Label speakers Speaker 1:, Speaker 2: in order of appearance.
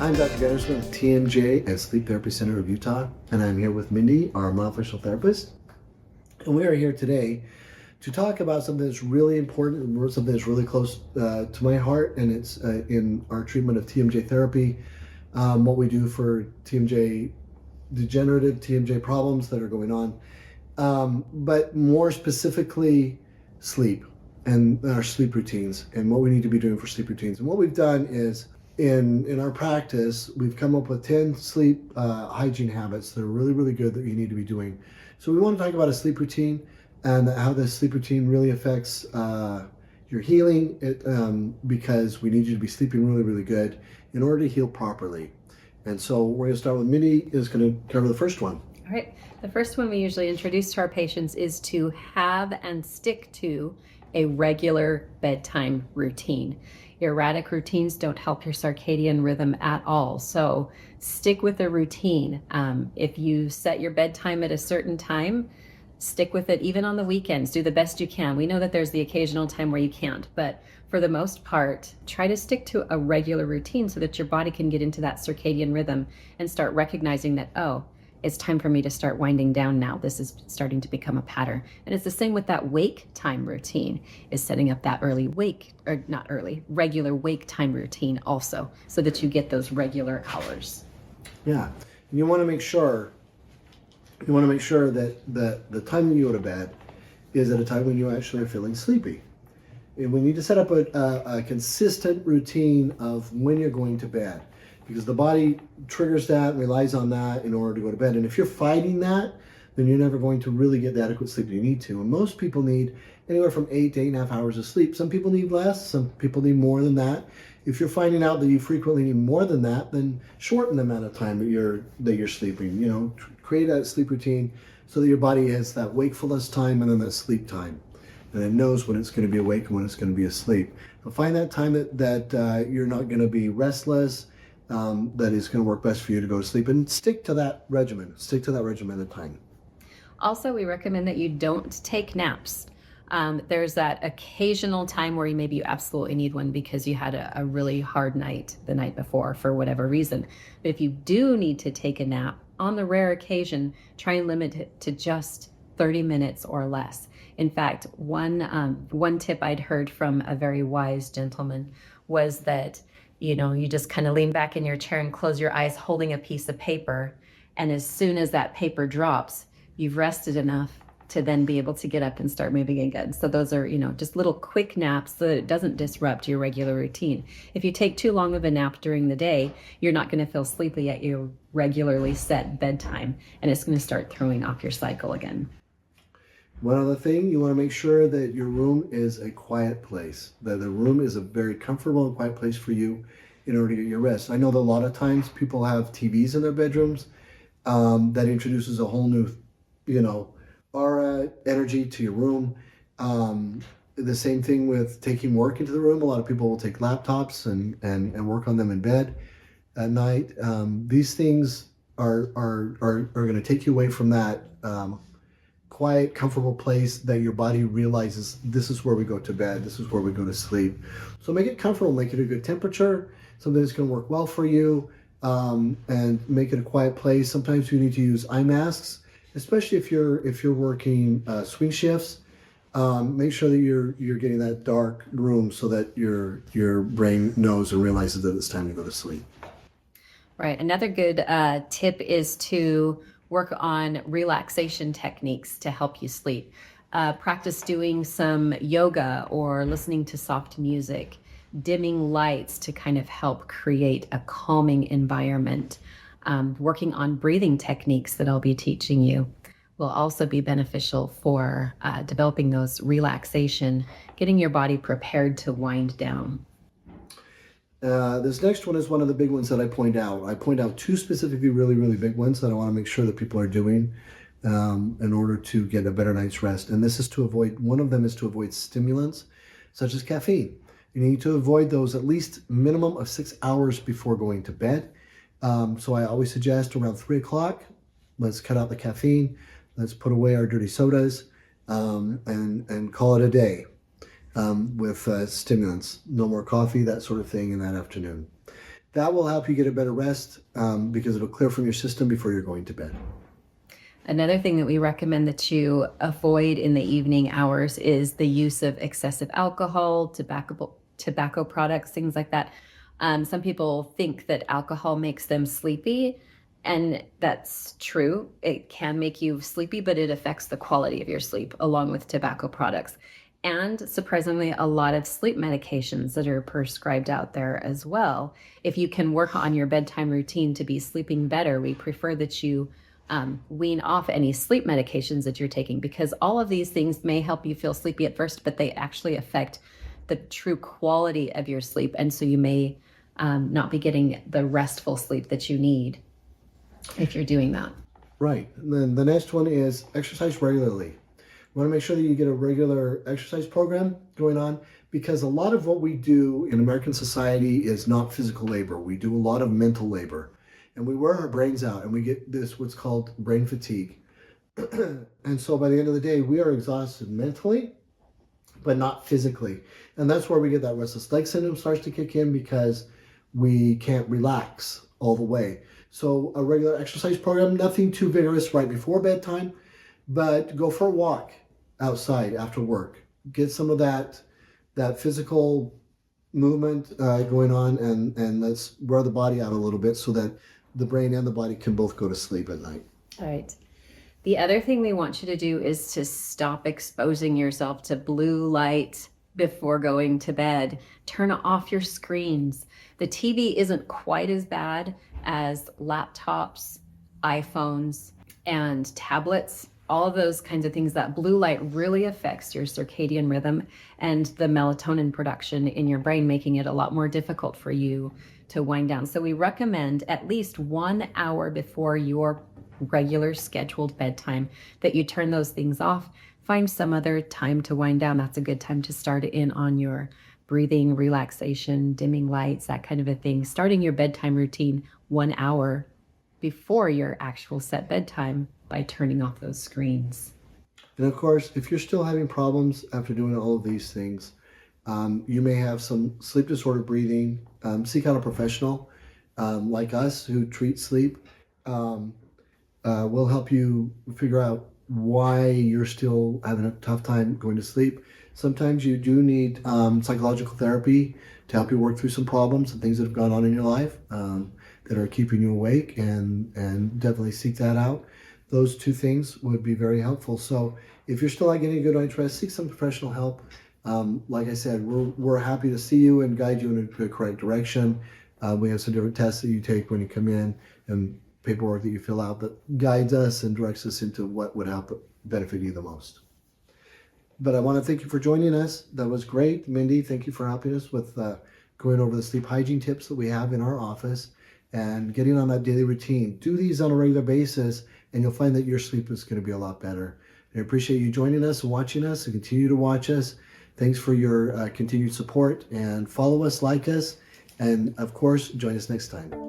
Speaker 1: I'm Dr. Gunnersman with TMJ at Sleep Therapy Center of Utah, and I'm here with Mindy, our myofascial therapist. And we are here today to talk about something that's really important and something that's really close to my heart, and it's in our treatment of TMJ therapy, what we do for TMJ degenerative TMJ problems that are going on, but more specifically sleep and our sleep routines and what we need to be doing for sleep routines. And what we've done is in our practice, we've come up with 10 sleep hygiene habits that are really, really good that you need to be doing. So we want to talk about a sleep routine and how this sleep routine really affects your healing, because we need you to be sleeping really, really good in order to heal properly. And so we're going to start with Mindy is going to cover the first one.
Speaker 2: All right. The first one we usually introduce to our patients is to have and stick to a regular bedtime routine. Erratic routines don't help your circadian rhythm at all. So stick with a routine. If you set your bedtime at a certain time, stick with it even on the weekends. Do the best you can. We know that there's the occasional time where you can't, but for the most part, try to stick to a regular routine so that your body can get into that circadian rhythm and start recognizing that, oh, it's time for me to start winding down now. This is starting to become a pattern. And it's the same with that wake time routine, is setting up that regular wake time routine also, so that you get those regular hours.
Speaker 1: Yeah. And you want to make sure that the time that you go to bed is at a time when you actually are feeling sleepy. And we need to set up a consistent routine of when you're going to bed, because the body triggers that and relies on that in order to go to bed. And if you're fighting that, then you're never going to really get the adequate sleep you need to. And most people need anywhere from 8 to 8.5 hours of sleep. Some people need less, some people need more than that. If you're finding out that you frequently need more than that, then shorten the amount of time that you're sleeping. You know, create a sleep routine so that your body has that wakefulness time and then that sleep time, and it knows when it's going to be awake and when it's going to be asleep. So find that time that you're not going to be restless, that is going to work best for you to go to sleep, and stick to that regimen. Stick to that regimented time.
Speaker 2: Also, we recommend that you don't take naps. There's that occasional time where maybe you absolutely need one because you had a really hard night the night before for whatever reason. But if you do need to take a nap, on the rare occasion, try and limit it to just 30 minutes or less. In fact, one tip I'd heard from a very wise gentleman was that, you just kind of lean back in your chair and close your eyes holding a piece of paper. And as soon as that paper drops, you've rested enough to then be able to get up and start moving again. So those are, just little quick naps so that it doesn't disrupt your regular routine. If you take too long of a nap during the day, you're not going to feel sleepy at your regularly set bedtime, and it's going to start throwing off your cycle again.
Speaker 1: One other thing, you want to make sure that your room is a quiet place, that the room is a very comfortable and quiet place for you in order to get your rest. I know that a lot of times people have TVs in their bedrooms. That introduces a whole new, aura, energy to your room. The same thing with taking work into the room. A lot of people will take laptops and work on them in bed at night. These things are going to take you away from that quiet, comfortable place that your body realizes this is where we go to bed, this is where we go to sleep. So make it comfortable, make it a good temperature, something that's going to work well for you, and make it a quiet place. Sometimes you need to use eye masks, especially if you're working swing shifts. Make sure that you're getting that dark room so that your brain knows and realizes that it's time to go to sleep.
Speaker 2: Right. Another good tip is to work on relaxation techniques to help you sleep. Practice doing some yoga or listening to soft music, dimming lights to kind of help create a calming environment. Working on breathing techniques that I'll be teaching you will also be beneficial for developing those relaxation, getting your body prepared to wind down.
Speaker 1: This next one is one of the big ones that I point out. I point out two specifically really, really big ones that I want to make sure that people are doing in order to get a better night's rest. And this is one of them is to avoid stimulants such as caffeine. You need to avoid those at least minimum of 6 hours before going to bed. So I always suggest around 3 o'clock, let's cut out the caffeine. Let's put away our dirty sodas and call it a day. With stimulants, no more coffee, that sort of thing in that afternoon. That will help you get a better rest because it'll clear from your system before you're going to bed.
Speaker 2: Another thing that we recommend that you avoid in the evening hours is the use of excessive alcohol, tobacco products, things like that. Some people think that alcohol makes them sleepy, and that's true. It can make you sleepy, but it affects the quality of your sleep along with tobacco products. And surprisingly, a lot of sleep medications that are prescribed out there as well. If you can work on your bedtime routine to be sleeping better, we prefer that you wean off any sleep medications that you're taking, because all of these things may help you feel sleepy at first, but they actually affect the true quality of your sleep. And so you may not be getting the restful sleep that you need if you're doing that.
Speaker 1: Right. And then the next one is exercise regularly. You want to make sure that you get a regular exercise program going on, because a lot of what we do in American society is not physical labor. We do a lot of mental labor, and we wear our brains out, and we get this what's called brain fatigue. And so by the end of the day, we are exhausted mentally, but not physically. And that's where we get that restless leg syndrome starts to kick in, because we can't relax all the way. So a regular exercise program, nothing too vigorous right before bedtime, but go for a walk outside after work. Get some of that physical movement going on, and let's wear the body out a little bit so that the brain and the body can both go to sleep at night.
Speaker 2: All right. The other thing we want you to do is to stop exposing yourself to blue light before going to bed. Turn off your screens. The TV isn't quite as bad as laptops, iPhones, and tablets. All of those kinds of things. That blue light really affects your circadian rhythm and the melatonin production in your brain, making it a lot more difficult for you to wind down. So we recommend at least 1 hour before your regular scheduled bedtime that you turn those things off. Find some other time to wind down. That's a good time to start in on your breathing, relaxation, dimming lights, that kind of a thing. Starting your bedtime routine 1 hour before your actual set bedtime by turning off those screens.
Speaker 1: And of course, if you're still having problems after doing all of these things, you may have some sleep disorder breathing. Seek out a professional like us who treat sleep. We'll help you figure out why you're still having a tough time going to sleep. Sometimes you do need psychological therapy to help you work through some problems and things that have gone on in your life that are keeping you awake, and definitely seek that out. Those two things would be very helpful. So if you're still not getting a good night's rest, seek some professional help. Like I said, we're happy to see you and guide you in the correct direction. We have some different tests that you take when you come in, and paperwork that you fill out that guides us and directs us into what would help benefit you the most. But I want to thank you for joining us. That was great. Mindy, thank you for helping us with going over the sleep hygiene tips that we have in our office and getting on that daily routine. Do these on a regular basis, and you'll find that your sleep is going to be a lot better. I appreciate you joining us and watching us, and continue to watch us. Thanks for your continued support, and follow us, like us, and of course, join us next time.